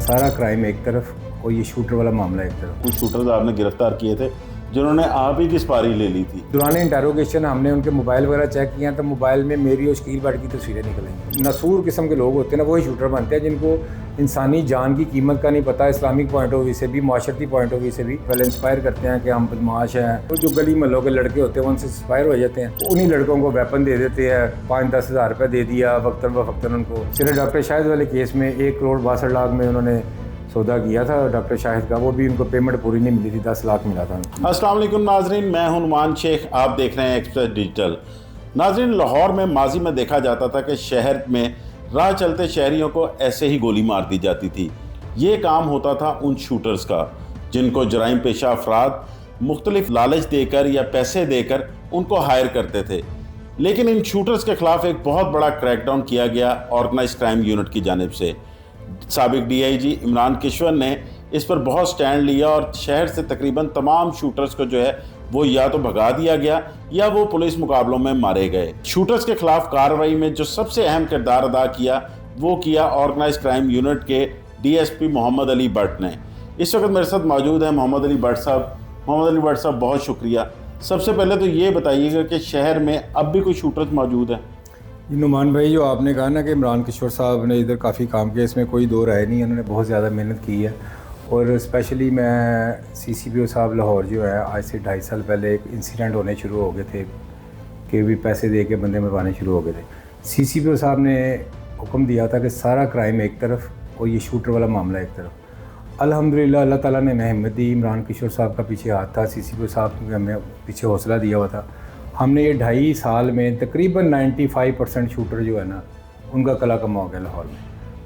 सारा क्राइम एक तरफ और ये शूटर वाला मामला एक तरफ। कुछ शूटर्स आपने गिरफ्तार किए थे जिन्होंने आप ही की सपारी ले ली थी। दौरान इंटेरोगेशन हमने उनके मोबाइल वगैरह चेक किया तो मोबाइल में मेरी और शकील भट्ट की तस्वीरें निकल आई। नसूर किस्म के लोग होते हैं ना, वही शूटर बनते हैं जिनको इंसानी जान की कीमत का नहीं पता। इस्लामिक पॉइंट ऑफ व्यू से भी, माशरती पॉइंट ऑफ व्यू से भी पहले इंस्पायर करते हैं कि हम बदमाश हैं। तो जो गली महलों के लड़के होते हैं उनसे इंस्पायर हो जाते हैं, उन्हीं लड़कों को वेपन दे देते हैं। 5-10 हज़ार रुपये दे दिया वक्तन व वक्तन उनको। सिर्फ डॉक्टर शाहिद वाले केस में 1,62,00,000 में उन्होंने सौदा किया था डॉक्टर शाहिद का, वो भी उनको पेमेंट पूरी नहीं मिली थी, 10 लाख मिला था। अस्सलाम वालेकुम नाजरीन, मैं हूं नुमान शेख, आप देख रहे हैं एक्सप्रेस डिजिटल। नाजरीन, लाहौर में माजी में देखा जाता था कि शहर में राह चलते शहरियों को ऐसे ही गोली मार दी जाती थी। ये काम होता था उन शूटर्स का जिनको जराइम पेशा अफराद मुख्तलिफ लालच देकर या पैसे देकर उनको हायर करते थे। लेकिन इन शूटर्स के खिलाफ एक बहुत बड़ा क्रैकडाउन किया गया ऑर्गेनाइज क्राइम यूनिट की जानिब से। साबिक DIG इमरान किश्वर ने इस पर बहुत स्टैंड लिया और शहर से तकरीबन तमाम शूटर्स को जो है वो या तो भगा दिया गया या वो पुलिस मुकाबलों में मारे गए। शूटर्स के खिलाफ कार्रवाई में जो सबसे अहम किरदार अदा किया वो किया ऑर्गेनाइज क्राइम यूनिट के DSP मोहम्मद अली भट्ट ने। इस वक्त मेरे साथ मौजूद है मोहम्मद अली भट्ट साहब। मोहम्मद अली भट्ट साहब, बहुत शुक्रिया। सबसे पहले तो ये बताइएगा कि शहर में अब भी कोई शूटर्स मौजूद हैं? नुमान भाई, जो आपने कहा ना कि इमरान किशोर साहब ने इधर काफ़ी काम किया, इसमें कोई दो राय नहीं। उन्होंने बहुत ज़्यादा मेहनत की है और स्पेशली मैं CCPO साहब लाहौर जो है, आज से 2.5 साल पहले एक इंसिडेंट होने शुरू हो गए थे कि भी पैसे दे के बंदे मरवाने शुरू हो गए थे। CCPO साहब ने हुक्म दिया था कि सारा क्राइम एक तरफ और ये शूटर वाला मामला एक तरफ। अल्हम्दुलिल्लाह अल्लाह ताला ने हमें हिम्मत दी। इमरान किशोर साहब का पीछे हाथ था, CCPO साहब ने हमें पीछे हौसला दिया हुआ था। हमने ये 2.5 साल में तकरीबन 95% शूटर जो है ना उनका कला कमा हो गया लाहौर में।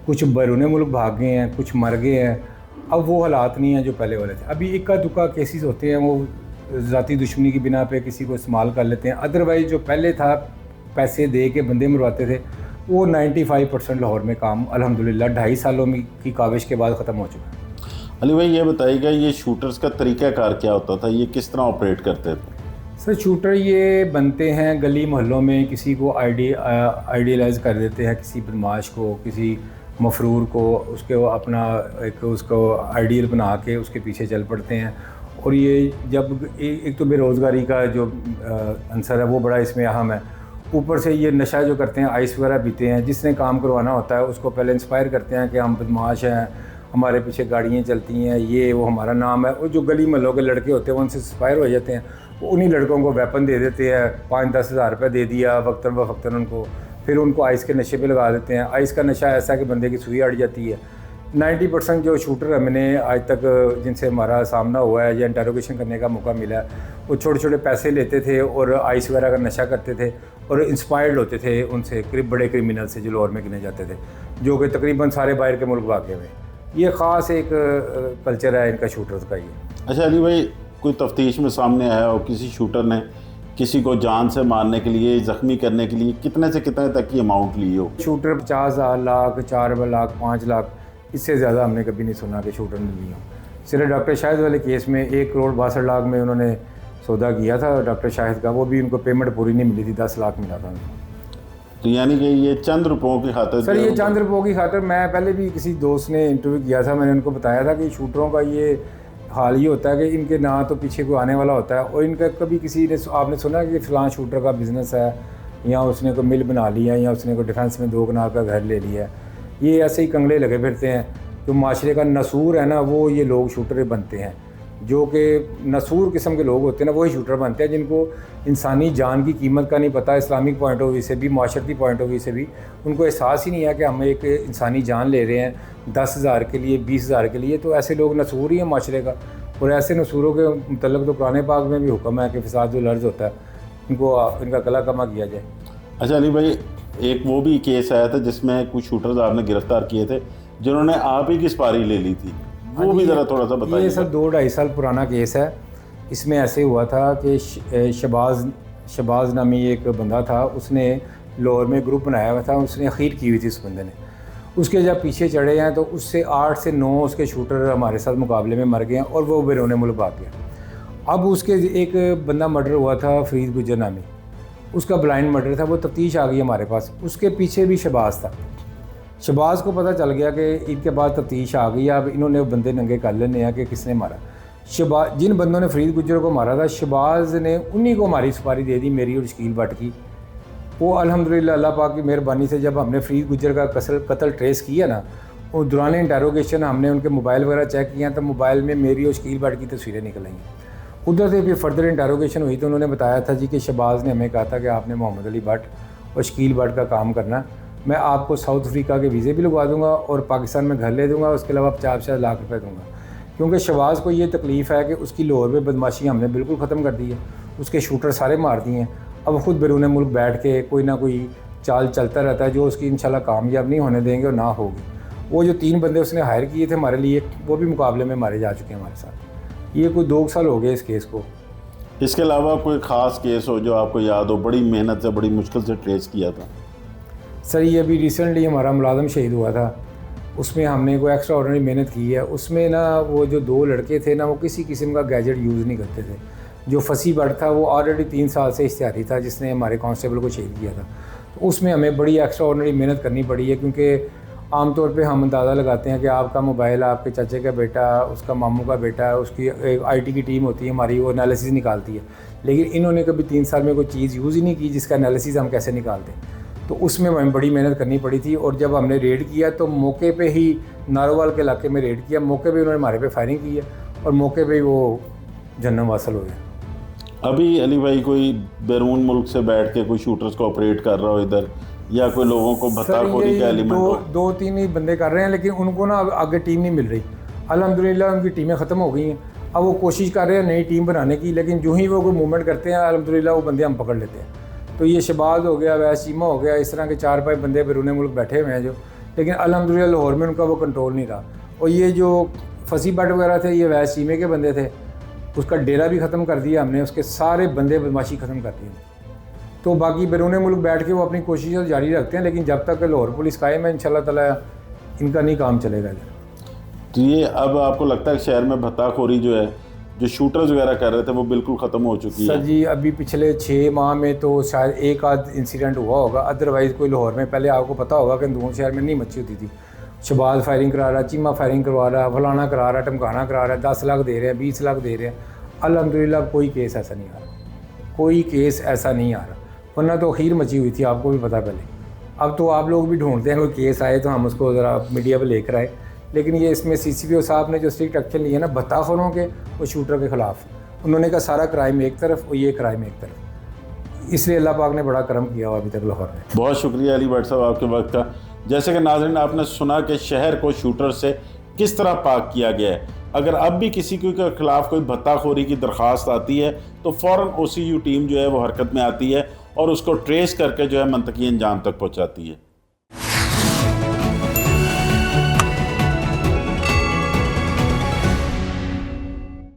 कुछ बैरून मुल्क भाग गए हैं, कुछ मर गए हैं। अब वो हालात नहीं हैं जो पहले वाले थे। अभी इक्का दुक्का केसेस होते हैं, वो ज़ाती दुश्मनी की बिना पे किसी को इस्तेमाल कर लेते हैं। अदरवाइज़ जो पहले था पैसे दे के बंदे मरवाते थे, वो 95% लाहौर में काम अल्हम्दुलिल्लाह 2.5 सालों में की काविश के बाद ख़त्म हो चुका है। अली भाई, ये बताइएगा ये शूटर्स का तरीक़ाकार क्या होता था, ये किस तरह ऑपरेट करते थे? सर, शूटर ये बनते हैं गली मोहल्लों में, किसी को आइडियलाइज़ कर देते हैं, किसी बदमाश को, किसी मफरूर को, उसके अपना एक उसको आइडियल बना के उसके पीछे चल पड़ते हैं। और ये जब एक तो बेरोज़गारी का जो अंसर है वो बड़ा इसमें अहम है। ऊपर से ये नशा जो करते हैं, आइस वगैरह पीते हैं। जिसने काम करवाना होता है उसको पहले इंस्पायर करते हैं कि हम बदमाश हैं, हमारे पीछे गाड़ियाँ चलती हैं, ये वो हमारा नाम है। और जो गली महलों के लड़के होते हैं वो उनसे इंस्पायर हो जाते हैं, उन्हीं लड़कों को वेपन दे देते हैं। 5-10 हज़ार रुपये दे दिया वक्तन व वक्तन उनको, फिर उनको आइस के नशे पे लगा देते हैं। आइस का नशा ऐसा कि बंदे की सुई अड़ जाती है। 90% जो शूटर मैंने आज तक जिनसे हमारा सामना हुआ है या इंटेरोगेशन करने का मौका मिला है, वो छोटे छोटे पैसे लेते थे और आइस वगैरह का नशा करते थे और इंस्पायर्ड होते थे उनसे बड़े क्रिमिनल से जो लाहौर में गिने जाते थे, जो कि तकरीबन सारे बाहर के मुल्क भागे हुए। ये ख़ास एक कल्चर है इनका शूटर्स का। ये अच्छा अली भाई, कोई तफ्तीश में सामने आया और किसी शूटर ने किसी को जान से मारने के लिए, ज़ख्मी करने के लिए कितने से कितने तक की अमाउंट ली हो? शूटर 50,000 लाख, 4 लाख, 5 लाख, इससे ज़्यादा हमने कभी नहीं सुना कि शूटर ने ली हो। सिर्फ डॉक्टर शाहिद वाले केस में 1,62,00,000 में उन्होंने सौदा किया था डॉक्टर शाहिद का, वो भी उनको पेमेंट पूरी नहीं मिली थी, 10 लाख मिला था उनको। तो यानी कि ये चंद रुपयों की खातिर? सर, ये चंद रुपयों की खातिर। मैं पहले भी किसी दोस्त ने इंटरव्यू किया था, मैंने उनको बताया था कि शूटरों का ये हाल ये होता है कि इनके ना तो पीछे कोई आने वाला होता है और इनका कभी किसी ने, आपने सुना कि फ़लाँ शूटर का बिज़नेस है या उसने कोई मिल बना लिया या उसने कोई डिफेंस में 2 कनाल का घर ले लिया। ये ऐसे ही कंगले लगे फिरते हैं। जो माशरे का नसूर है ना, वो ये लोग शूटर बनते हैं। जो कि नसूर किस्म के लोग होते हैं ना, वही शूटर बनते हैं जिनको इंसानी जान की कीमत का नहीं पता। इस्लामिक पॉइंट ऑफ व्यू से भी, माशरती पॉइंट ऑफ व्यू से भी उनको एहसास ही नहीं है कि हम एक इंसानी जान ले रहे हैं 10 हज़ार के लिए, 20 हज़ार के लिए। तो ऐसे लोग नसूर ही हैं माशरे का। और ऐसे नसूरों के मतलब तो कुरान पाक में भी हुक्म है कि फ़साद जो लर्ज होता है इनका कला कमा किया जाए। अच्छा अली भाई, एक वो भी केस आया था जिसमें कुछ शूटर्स आपने गिरफ्तार किए थे जिन्होंने आप ही की सपारी ले ली थी, वो भी ज़रा थोड़ा सा बताइए। ये सर 2-2.5 साल पुराना केस है। इसमें ऐसे हुआ था कि शबाज़ नामी एक बंदा था, उसने लाहौर में ग्रुप बनाया हुआ था, उसने अखीर की हुई थी उस बंदे ने। उसके जब पीछे चढ़े हैं तो उससे 8 से 9 उसके शूटर हमारे साथ मुकाबले में मर गए हैं और वो बैरून मुल्क भाग गया। अब उसके एक बंदा मर्डर हुआ था, फरीद गुज्जर नामी, उसका ब्लाइंड मर्डर था। वो तफ्तीश आ गई हमारे पास। उसके पीछे भी शबाज़ था। शहबाज को पता चल गया कि इनके बाद तफ्तीश आ गई, अब इन्होंने बंदे नंगे कर लेने हैं कि किसने मारा। शहबाज, जिन बंदों ने फरीद गुज्जर को मारा था, शहबाज ने उन्हीं को हमारी सुपारी दे दी, मेरी और शकील भट्ट की। वो अल्हम्दुलिल्लाह अल्लाह पाक की मेहरबानी से जब हमने फरीद गुज्जर का कत्ल ट्रेस किया ना, वो दौरान इंटेरोगेशन हमने उनके मोबाइल वगैरह चेक किया तो मोबाइल में मेरी और शकील भट्ट की तस्वीरें निकल आई। उधर से फिर फर्दर इंटेरोगेशन हुई तो उन्होंने बताया था जी कि शहबाज ने हमें कहा था कि आपने मोहम्मद अली भट्ट और शकील भट्ट का काम करना, मैं आपको साउथ अफ्रीका के वीज़े भी लगवा दूंगा और पाकिस्तान में घर ले दूंगा, उसके अलावा 50 लाख रुपए दूंगा। क्योंकि शहबाज को ये तकलीफ़ है कि उसकी लाहौर में बदमाशी हमने बिल्कुल ख़त्म कर दी है, उसके शूटर सारे मार दिए हैं। अब ख़ुद बैरून मुल्क बैठ के कोई ना कोई चाल चलता रहता है जो उसकी इंशाल्लाह कामयाब नहीं होने देंगे और ना होगी। वो जो 3 बंदे उसने हायर किए थे हमारे लिए, वो भी मुकाबले में मारे जा चुके हैं हमारे साथ। ये कोई 2 साल हो गए इस केस को। इसके अलावा कोई ख़ास केस हो जो आपको याद हो, बड़ी मेहनत से बड़ी मुश्किल से ट्रेस किया था? सर ये अभी रिसेंटली हमारा मुलाजम शहीद हुआ था, उसमें हमने कोई एक्स्ट्रा ऑर्डिनरी मेहनत की है। उसमें ना वो जो 2 लड़के थे ना, वो किसी किस्म का गैजेट यूज़ नहीं करते थे। जो फसी भट्ट था वो ऑलरेडी 3 साल से इश्तिहारी था जिसने हमारे कांस्टेबल को शहीद किया था। तो उसमें हमें बड़ी एक्स्ट्रा ऑर्डिनरी मेहनत करनी पड़ी है, क्योंकि आमतौर पे हम अंदाज़ा लगाते हैं कि आपका मोबाइल आपके चाचे का बेटा, उसका मामू का बेटा, उसकी एक IT की टीम होती है हमारी, वो एनालिसिस निकालती है। लेकिन इन्होंने कभी 3 साल में कोई चीज़ यूज़ ही नहीं की जिसका एनालिसिस हम कैसे निकालते। तो उसमें हमें बड़ी मेहनत करनी पड़ी थी। और जब हमने रेड किया तो मौके पे ही नारोवाल के इलाके में रेड किया, मौके पे उन्होंने हमारे पे फायरिंग की है और मौके पे ही वो जन्नम वासल हो गया। अभी अली भाई कोई बैरून मुल्क से बैठ के कोई शूटर्स को ऑपरेट कर रहा हो इधर, या कोई लोगों को भत्ताखोरी का एलिमेंट हो? 2-3 ही बंदे कर रहे हैं, लेकिन उनको ना आगे टीम नहीं मिल रही। अल्हम्दुलिल्लाह उनकी टीमें ख़त्म हो गई हैं, अब वो कोशिश कर रहे हैं नई टीम बनाने की, लेकिन जो ही वो कोई मूवमेंट करते हैं अल्हम्दुलिल्लाह वो बंदे हम पकड़ लेते हैं। तो ये शहबाज हो गया, वैस चीमा हो गया, इस तरह के 4-5 बंदे बैरून मुल्क बैठे हुए हैं जो, लेकिन अल्हम्दुलिल्लाह लाहौर में उनका वो कंट्रोल नहीं रहा। और ये जो फसी भट्ट वगैरह थे, ये वैस चीमे के बंदे थे, उसका डेरा भी ख़त्म कर दिया हमने, उसके सारे बंदे बदमाशी ख़त्म कर दी। तो बाकी बैरून मुल्क बैठ के वो अपनी कोशिशें जारी रखते हैं, लेकिन जब तक लाहौर पुलिस कायम है इंशाल्लाह ताला इनका नहीं काम चलेगा। तो ये अब आपको लगता है कि शहर में भत्ताखोरी जो है, जो शूटर्स वगैरह कर रहे थे, वो बिल्कुल ख़त्म हो चुकी है? सर जी अभी पिछले 6 माह में तो शायद एक आध इंसिडेंट हुआ होगा, अदरवाइज़ कोई लाहौर में पहले आपको पता होगा कि दूर शहर में नहीं मची होती थी। शहबाज फायरिंग करा रहा, चीमा फायरिंग करवा रहा, फलाना करा रहा, टमकाना करा रहा है, 10 लाख दे रहे हैं, 20 लाख दे रहे हैं। अल्हम्दुलिल्लाह कोई केस ऐसा नहीं आ रहा, कोई केस ऐसा नहीं आ रहा, वरना तो खीर मची हुई थी, आपको भी पता पहले। अब तो आप लोग भी ढूंढते हैं कोई केस आए तो हम उसको ज़रा मीडिया पर लेकर आए, लेकिन ये इसमें CCPO साहब ने जो स्ट्रिक्ट एक्शन लिए ना भत्ताखोरों के और शूटर के ख़िलाफ़, उन्होंने कहा सारा क्राइम एक तरफ और ये क्राइम एक तरफ, इसलिए अल्लाह पाक ने बड़ा करम किया हुआ अभी तक लाहौर में। बहुत शुक्रिया अली भट्ट साहब आपके वक्त का। जैसे कि नाज़रीन आपने सुना कि शहर को शूटर से किस तरह पाक किया गया है। अगर अब भी किसी के खिलाफ कोई भत्ताखोरी की दरख्वास्त आती है तो फ़ौरन OCU टीम जो है वो हरकत में आती है और उसको ट्रेस करके जो है मंतकी अंजाम तक पहुँचाती है।